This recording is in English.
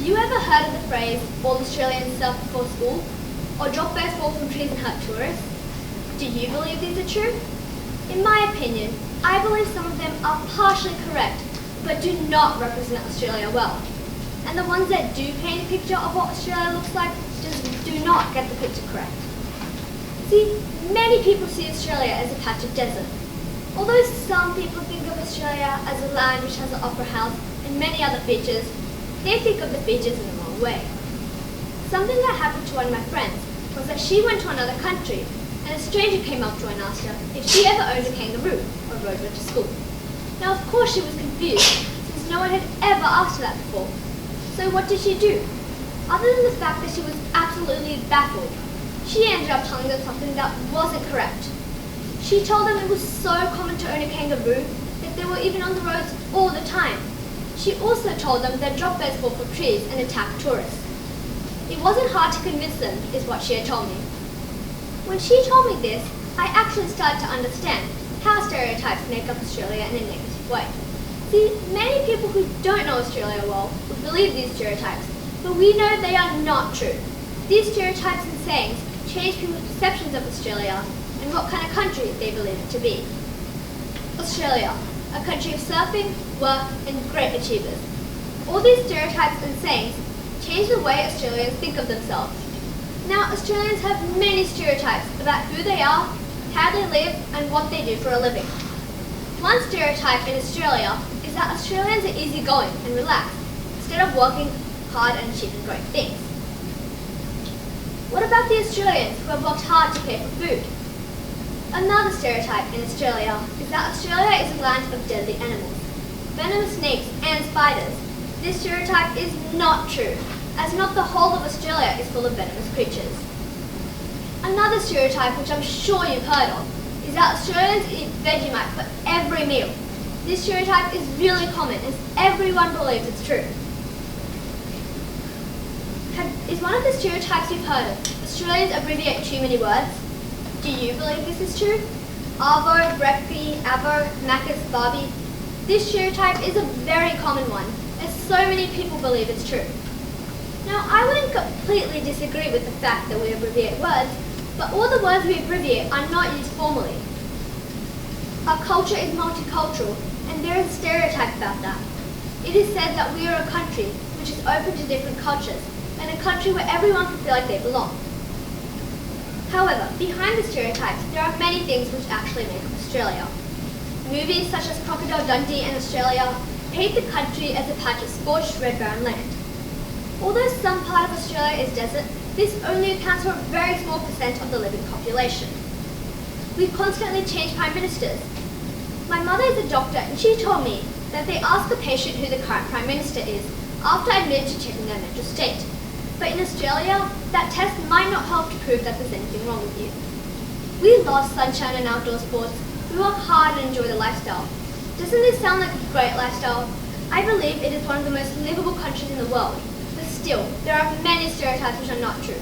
you ever heard of the phrase, all Australians surf before school? Or drop baseball from trees and hurt tourists? Do you believe these are true? In my opinion, I believe some of them are partially correct, but do not represent Australia well. And the ones that do paint a picture of what Australia looks like just do not get the picture correct. See, many people see Australia as a patch of desert. Although some people think of Australia as a land which has an opera house and many other features, they think of the features in the wrong way. Something that happened to one of my friends was that she went to another country and a stranger came up to her and asked her if she ever owned a kangaroo or rode one to school. Now of course she was confused since no one had ever asked her that before. So what did she do? Other than the fact that she was absolutely baffled, she ended up telling them something that wasn't correct. She told them it was so common to own a kangaroo that they were even on the roads all the time. She also told them they'd drop baseball from trees and attack tourists. It wasn't hard to convince them, is what she had told me. When she told me this, I actually started to understand how stereotypes make up Australia in a negative way. See, many people who don't know Australia well would believe these stereotypes, but we know they are not true. These stereotypes and sayings change people's perceptions of Australia and what kind of country they believe it to be. Australia, a country of surfing, work and great achievers. All these stereotypes and sayings change the way Australians think of themselves. Now, Australians have many stereotypes about who they are, how they live and what they do for a living. One stereotype in Australia is that Australians are easygoing and relaxed instead of working hard and achieving great things. What about the Australians who have worked hard to pay for food? Another stereotype in Australia is that Australia is a land of deadly animals, venomous snakes and spiders. This stereotype is not true, as not the whole of Australia is full of venomous creatures. Another stereotype, which I'm sure you've heard of, is that Australians eat Vegemite for every meal. This stereotype is really common as everyone believes it's true. Is one of the stereotypes you've heard of Australians abbreviate too many words? Do you believe this is true? Arvo, Brecky, Avo, Macca's, Barbie. This stereotype is a very common one, as so many people believe it's true. Now, I wouldn't completely disagree with the fact that we abbreviate words, but all the words we abbreviate are not used formally. Our culture is multicultural, and there is a stereotype about that. It is said that we are a country which is open to different cultures, and a country where everyone can feel like they belong. However, behind the stereotypes, there are many things which actually make up Australia. Movies such as Crocodile Dundee and Australia paint the country as a patch of scorched red barren land. Although some part of Australia is desert, this only accounts for a very small percent of the living population. We constantly change prime ministers. My mother is a doctor and she told me that they ask a patient who the current prime minister is after admitted to checking their mental state. But in Australia, that test might not help to prove that there's anything wrong with you. We love sunshine and outdoor sports. We work hard and enjoy the lifestyle. Doesn't this sound like a great lifestyle? I believe it is one of the most livable countries in the world. But still, there are many stereotypes which are not true.